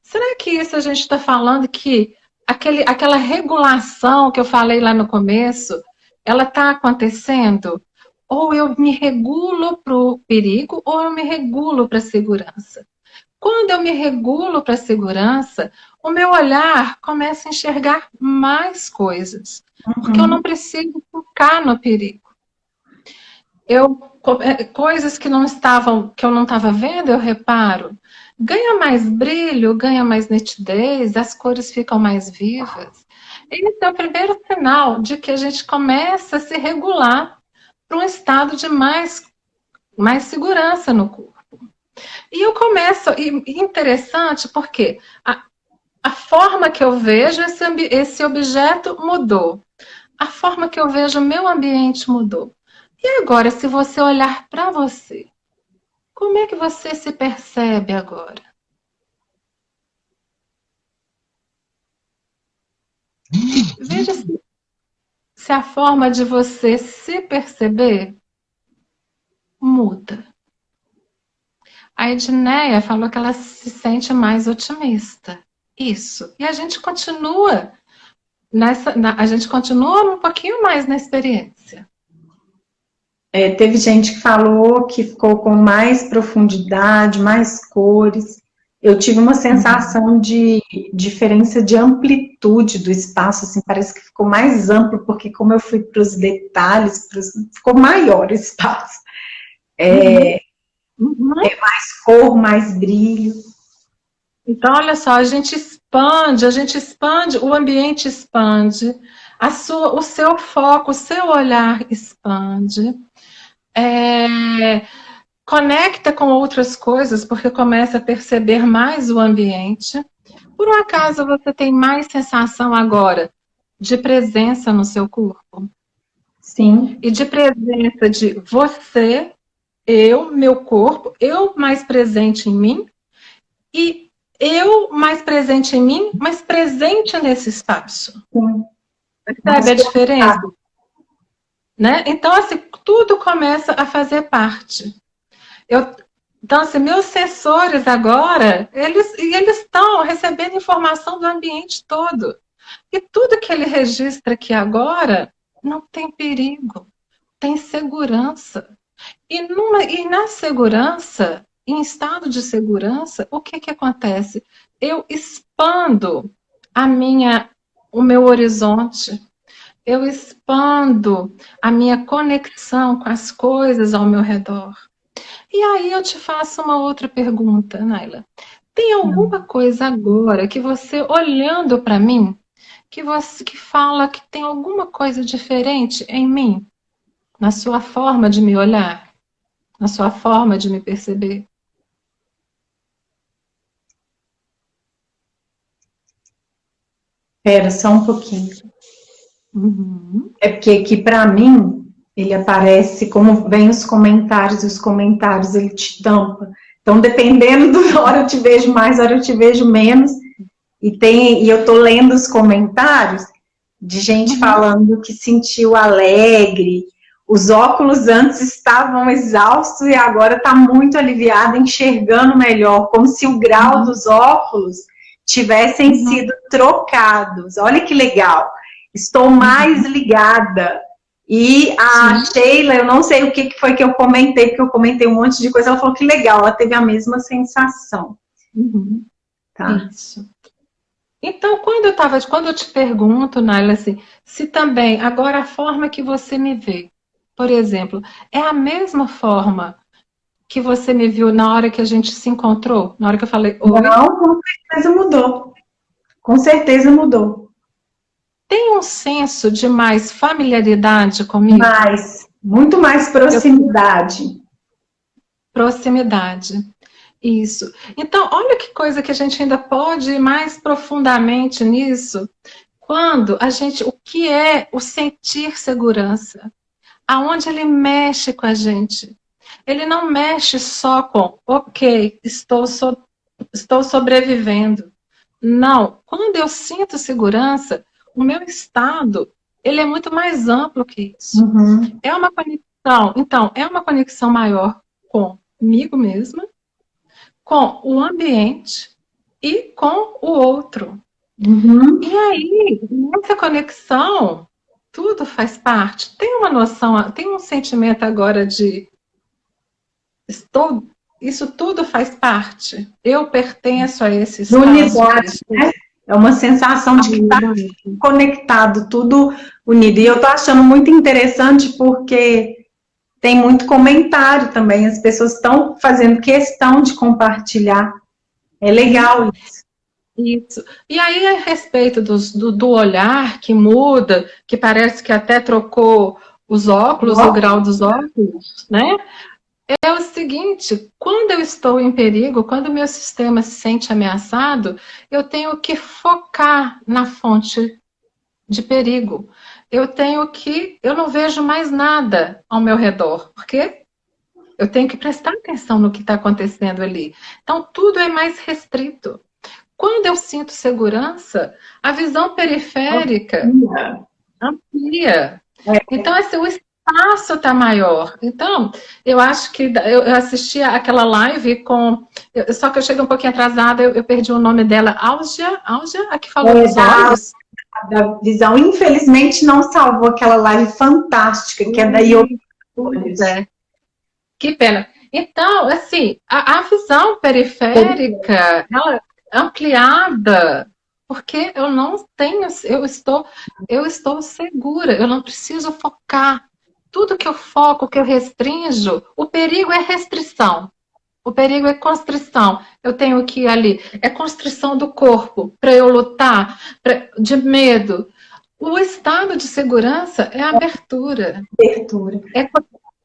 Será que isso a gente está falando que aquela regulação que eu falei lá no começo, ela está acontecendo? Ou eu me regulo para o perigo, ou eu me regulo para a segurança. Quando eu me regulo para a segurança, o meu olhar começa a enxergar mais coisas, porque eu não preciso focar no perigo. Coisas que que eu não estava vendo, eu reparo. Ganha mais brilho, ganha mais nitidez, as cores ficam mais vivas. Esse é o primeiro sinal de que a gente começa a se regular para um estado de mais segurança no corpo. E eu começo, e interessante porque a forma que eu vejo esse objeto mudou. A forma que eu vejo o meu ambiente mudou. E agora, se você olhar para você, como é que você se percebe agora? Veja se a forma de você se perceber muda. A Edneia falou que ela se sente mais otimista. Isso. E a gente continua a gente continua um pouquinho mais na experiência. Teve gente que falou que ficou com mais profundidade, mais cores. Eu tive uma sensação de diferença de amplitude do espaço, assim, parece que ficou mais amplo, porque como eu fui para os detalhes, ficou maior o espaço. É mais cor, mais brilho. Então, olha só, a gente expande, o ambiente expande, o seu foco, o seu olhar expande. Conecta com outras coisas, porque começa a perceber mais o ambiente. Por um acaso, você tem mais sensação agora de presença no seu corpo? Sim. E de presença de você, eu, meu corpo, eu mais presente em mim, e eu mais presente em mim, mas presente nesse espaço. Sim. Percebe a diferença? Né? Então, assim, tudo começa a fazer parte. Então, assim, meus sensores agora, eles estão recebendo informação do ambiente todo. E tudo que ele registra aqui agora não tem perigo, tem segurança. E na segurança, em estado de segurança, o que acontece? Eu expando o meu horizonte, eu expando a minha conexão com as coisas ao meu redor. E aí eu te faço uma outra pergunta, Naila. Tem alguma coisa agora que você, olhando para mim, que fala que tem alguma coisa diferente em mim, na sua forma de me olhar, na sua forma de me perceber? Espera só um pouquinho. Uhum. É porque aqui, para mim, ele aparece como vem os comentários, e os comentários ele te tampa. Então, dependendo da hora eu te vejo mais, hora eu te vejo menos. E eu tô lendo os comentários de gente falando que sentiu alegre. Os óculos antes estavam exaustos e agora está muito aliviada, enxergando melhor, como se o grau dos óculos tivessem sido trocados. Olha que legal. Estou mais ligada. E a Sheila, eu não sei o que foi que eu comentei, porque eu comentei um monte de coisa, ela falou que legal, ela teve a mesma sensação. Tá? Isso. Então, quando eu te pergunto, Naila, assim, se também, agora a forma que você me vê, por exemplo, é a mesma forma que você me viu na hora que a gente se encontrou? Na hora que eu falei oi? Não, com certeza mudou. Com certeza mudou. Tem um senso de mais familiaridade comigo? Muito mais proximidade. Proximidade. Isso. Então, olha que coisa que a gente ainda pode ir mais profundamente nisso. O que é o sentir segurança? Aonde ele mexe com a gente? Ele não mexe só com, ok, estou sobrevivendo. Não. Quando eu sinto segurança, o meu estado, ele é muito mais amplo que isso. É uma conexão, então, é uma conexão maior comigo mesma, com o ambiente e com o outro. Uhum. E aí, nessa conexão, tudo faz parte. Tem uma noção, tem um sentimento agora de isso tudo faz parte. Eu pertenço a esse De espaço. unidade, né? É uma sensação de que está conectado, tudo unido. E eu estou achando muito interessante porque tem muito comentário também, as pessoas estão fazendo questão de compartilhar. É legal isso. Isso. E aí, a respeito do olhar que muda, que parece que até trocou os óculos, o grau dos óculos, né? É o seguinte, quando eu estou em perigo, quando o meu sistema se sente ameaçado, eu tenho que focar na fonte de perigo. Eu não vejo mais nada ao meu redor, porque eu tenho que prestar atenção no que está acontecendo ali. Então, tudo é mais restrito. Quando eu sinto segurança, a visão periférica amplia. Então, assim, o espaço está maior. Então, eu acho que eu assisti aquela live com. Só que eu cheguei um pouquinho atrasada, eu perdi o nome dela. Áudia, a que falou dos olhos. Da visão, infelizmente, não salvou aquela live fantástica, que é da Yoga. Que pena. Então, assim, a visão periférica, ela ampliada, porque eu não tenho, eu estou segura, eu não preciso focar. Tudo que eu foco, que eu restringo, o perigo é restrição. O perigo é constrição. Eu tenho que ir ali. É constrição do corpo para eu lutar, de medo. O estado de segurança é abertura.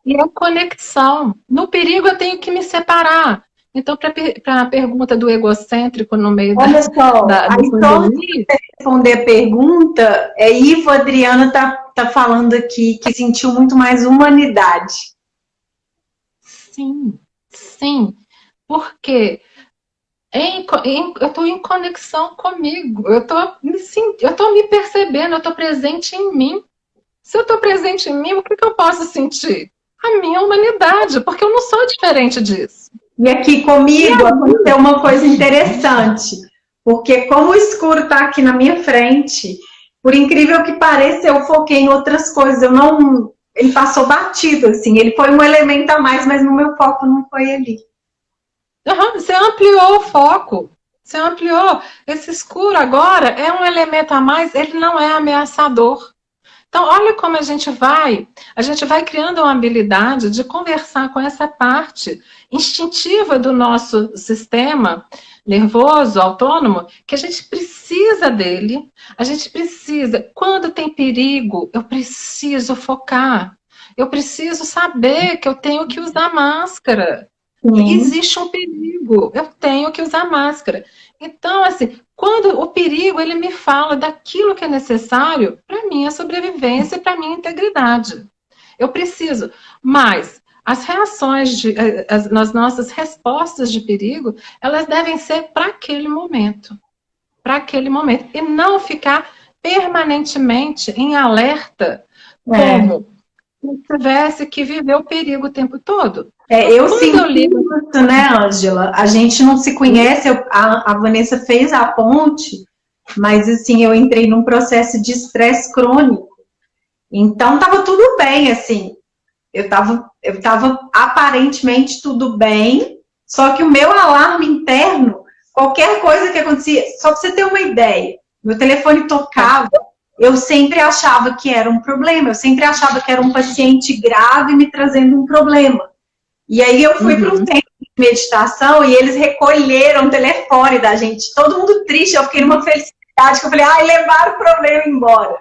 E a conexão. No perigo eu tenho que me separar. Então, para a pergunta do egocêntrico no meio Olha só, aí só responder a pergunta, Ivo Adriana tá falando aqui que sentiu muito mais humanidade. Sim. Porque eu estou em conexão comigo. Eu estou me percebendo, eu estou presente em mim. Se eu estou presente em mim, o que eu posso sentir? A minha humanidade, porque eu não sou diferente disso. E aqui comigo aconteceu uma coisa interessante, porque como o escuro está aqui na minha frente, por incrível que pareça, eu foquei em outras coisas, ele passou batido, assim, ele foi um elemento a mais, mas no meu foco não foi ali. Você ampliou o foco, você ampliou. Esse escuro agora é um elemento a mais, ele não é ameaçador. Então, olha como a gente vai criando uma habilidade de conversar com essa parte instintiva do nosso sistema nervoso, autônomo, que a gente precisa dele, quando tem perigo, eu preciso focar, eu preciso saber que eu tenho que usar máscara. Existe um perigo, eu tenho que usar máscara. Então, assim, quando o perigo, ele me fala daquilo que é necessário para minha sobrevivência e para minha integridade. Eu preciso. Mas as reações, as nossas respostas de perigo, elas devem ser para aquele momento. Para aquele momento. E não ficar permanentemente em alerta, como se tivesse que viver o perigo o tempo todo. Eu sinto isso, né, Ângela? A gente não se conhece, a Vanessa fez a ponte, mas assim, eu entrei num processo de estresse crônico. Então, tava tudo bem, assim. Eu tava aparentemente tudo bem, só que o meu alarme interno, qualquer coisa que acontecia, só pra você ter uma ideia, meu telefone tocava, eu sempre achava que era um problema, eu sempre achava que era um paciente grave me trazendo um problema. E aí eu fui para um centro de meditação e eles recolheram o telefone da gente, todo mundo triste, eu fiquei numa felicidade, que eu falei, levaram o problema embora.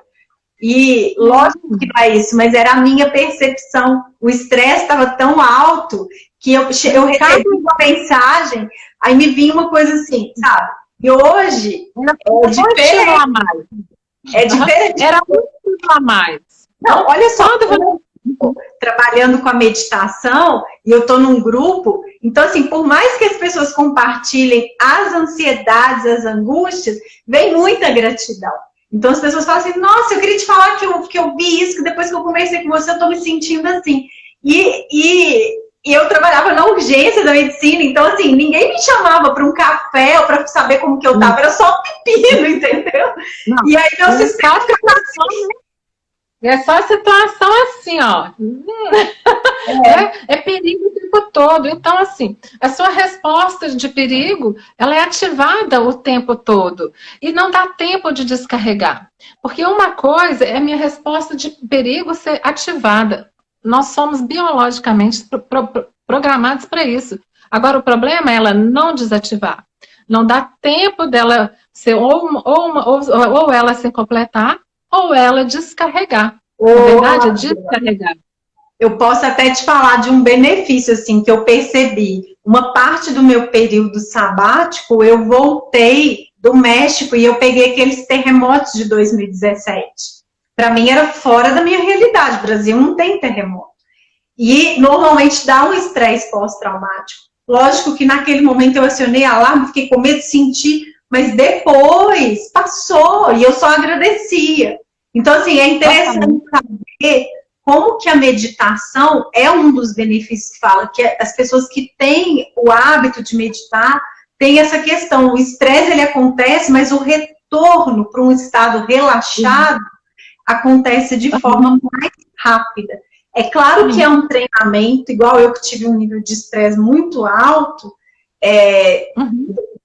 E lógico que não é isso, mas era a minha percepção, o estresse estava tão alto que eu recebi uma mensagem, aí me vinha uma coisa assim, sabe? E hoje é diferente. É diferente. Era muito a mais. Não, olha só, trabalhando com a meditação, e eu estou num grupo, então assim, por mais que as pessoas compartilhem as ansiedades, as angústias, vem muita gratidão. Então as pessoas falam assim, nossa, eu queria te falar que eu vi isso, que depois que eu conversei com você, eu estou me sentindo assim. E E eu trabalhava na urgência da medicina, então, assim, ninguém me chamava para um café ou para saber como que eu tava, era só pepino, entendeu? Não. E aí meu sistema É só situação assim, ó. É perigo o tempo todo. Então, assim, a sua resposta de perigo, ela é ativada o tempo todo. E não dá tempo de descarregar. Porque uma coisa é a minha resposta de perigo ser ativada. Nós somos biologicamente programados para isso. Agora, o problema é ela não desativar. Não dá tempo dela ser ou ela se completar, ou ela descarregar. Na verdade, é descarregar. Eu posso até te falar de um benefício, assim, que eu percebi. Uma parte do meu período sabático, eu voltei do México e eu peguei aqueles terremotos de 2017. Para mim, era fora da minha realidade. O Brasil não tem terremoto. E, normalmente, dá um estresse pós-traumático. Lógico que, naquele momento, eu acionei alarme, fiquei com medo de sentir, mas depois passou e eu só agradecia. Então, assim, é interessante saber como que a meditação é um dos benefícios que fala, que as pessoas que têm o hábito de meditar, tem essa questão, o estresse ele acontece, mas o retorno para um estado relaxado acontece de forma mais rápida. É claro que é um treinamento, igual eu que tive um nível de estresse muito alto,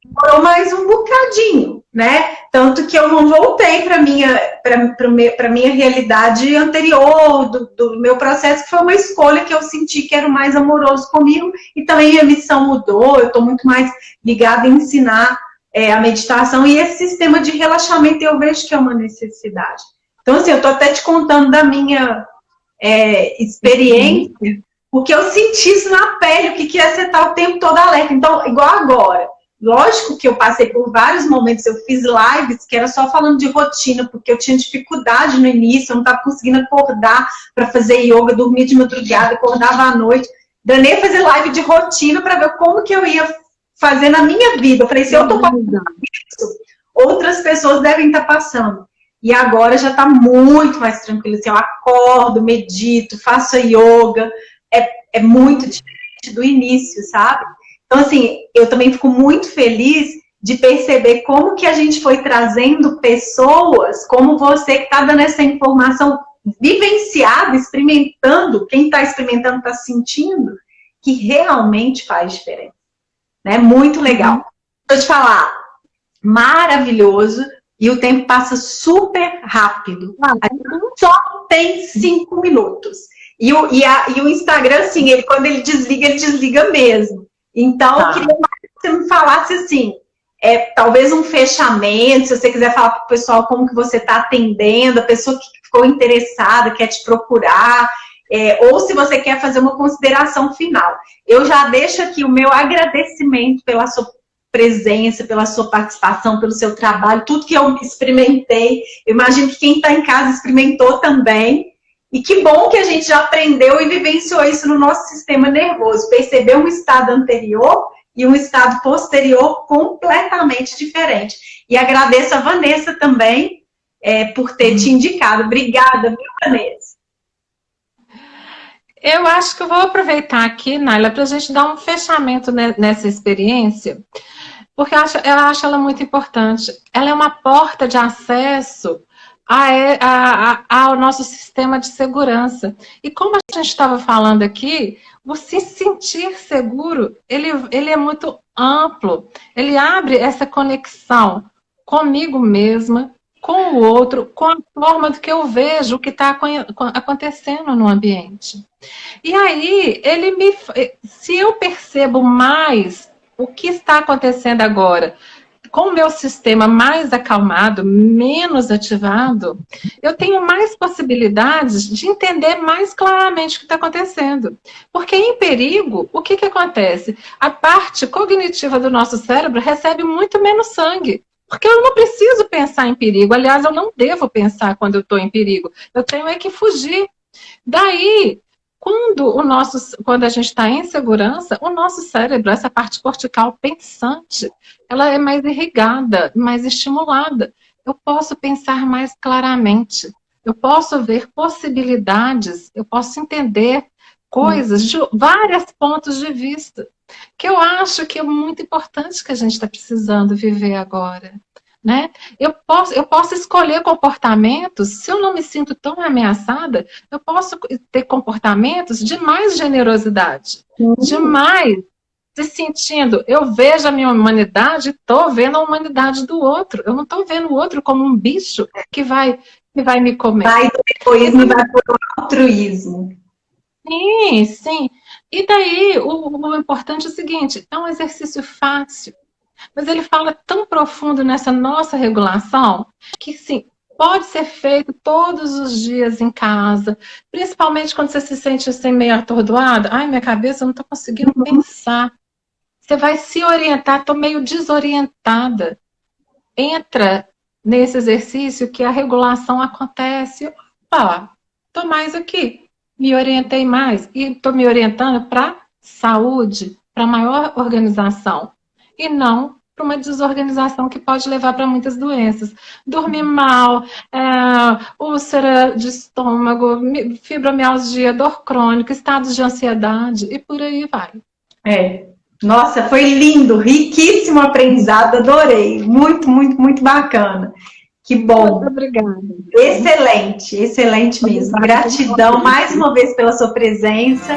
demorou mais um bocadinho, né? Tanto que eu não voltei para minha realidade anterior do meu processo, que foi uma escolha que eu senti que era o mais amoroso comigo, e também a missão mudou, eu estou muito mais ligada em ensinar a meditação, e esse sistema de relaxamento eu vejo que é uma necessidade. Então, assim, eu estou até te contando da minha experiência, porque eu senti isso na pele, o que é você estar o tempo todo alerta. Então, igual agora, lógico que eu passei por vários momentos, eu fiz lives que era só falando de rotina, porque eu tinha dificuldade no início, eu não estava conseguindo acordar para fazer yoga, dormir de madrugada, acordava à noite. Danei fazer live de rotina para ver como que eu ia fazer na minha vida. Eu falei, se eu estou passando isso, outras pessoas devem estar passando. E agora já está muito mais tranquilo. Assim, eu acordo, medito, faço yoga. É muito diferente do início, sabe? Então, assim, eu também fico muito feliz de perceber como que a gente foi trazendo pessoas como você que está dando essa informação vivenciada, experimentando, quem está experimentando está sentindo, que realmente faz diferença. Né? Muito legal. Vou te falar, maravilhoso, e o tempo passa super rápido. A gente só tem 5 minutos. E o Instagram, assim, quando ele desliga mesmo. Então, eu queria que você me falasse assim, talvez um fechamento, se você quiser falar para o pessoal como que você está atendendo, a pessoa que ficou interessada, quer te procurar, ou se você quer fazer uma consideração final. Eu já deixo aqui o meu agradecimento pela sua presença, pela sua participação, pelo seu trabalho, tudo que eu experimentei. Eu imagino que quem está em casa experimentou também. E que bom que a gente já aprendeu e vivenciou isso no nosso sistema nervoso. Percebeu um estado anterior e um estado posterior completamente diferente. E agradeço a Vanessa também por ter te indicado. Obrigada, viu, Vanessa? Eu acho que eu vou aproveitar aqui, Naila, para a gente dar um fechamento nessa experiência, porque eu acho ela muito importante. Ela é uma porta de acesso ao nosso sistema de segurança. E como a gente estava falando aqui, o se sentir seguro, ele é muito amplo. Ele abre essa conexão comigo mesma, com o outro, com a forma do que eu vejo o que está acontecendo no ambiente. E aí, se eu percebo mais o que está acontecendo agora, com o meu sistema mais acalmado, menos ativado, eu tenho mais possibilidades de entender mais claramente o que está acontecendo. Porque em perigo, o que acontece? A parte cognitiva do nosso cérebro recebe muito menos sangue. Porque eu não preciso pensar em perigo. Aliás, eu não devo pensar quando eu estou em perigo. Eu tenho que fugir. Daí, quando a gente está em segurança, o nosso cérebro, essa parte cortical pensante, ela é mais irrigada, mais estimulada. Eu posso pensar mais claramente. Eu posso ver possibilidades. Eu posso entender coisas de vários pontos de vista, que eu acho que é muito importante que a gente está precisando viver agora. Né? Eu posso escolher comportamentos, se eu não me sinto tão ameaçada, eu posso ter comportamentos de mais generosidade, de mais se sentindo, eu vejo a minha humanidade, estou vendo a humanidade do outro, eu não estou vendo o outro como um bicho que vai me comer. Vai do egoísmo e vai para o altruísmo. Sim, sim. E daí, o importante é o seguinte, é um exercício fácil, mas ele fala tão profundo nessa nossa regulação que, sim, pode ser feito todos os dias em casa, principalmente quando você se sente assim meio atordoada. Ai, minha cabeça, eu não estou conseguindo pensar. Você vai se orientar, estou meio desorientada. Entra nesse exercício que a regulação acontece. Opa, estou mais aqui, me orientei mais e estou me orientando para saúde, para maior organização e não para uma desorganização que pode levar para muitas doenças. Dormir mal, úlcera de estômago, fibromialgia, dor crônica, estados de ansiedade e por aí vai. Nossa, foi lindo, riquíssimo aprendizado, adorei. Muito, muito, muito bacana. Que bom. Muito obrigada. Excelente, excelente mesmo. Gratidão mais uma vez pela sua presença.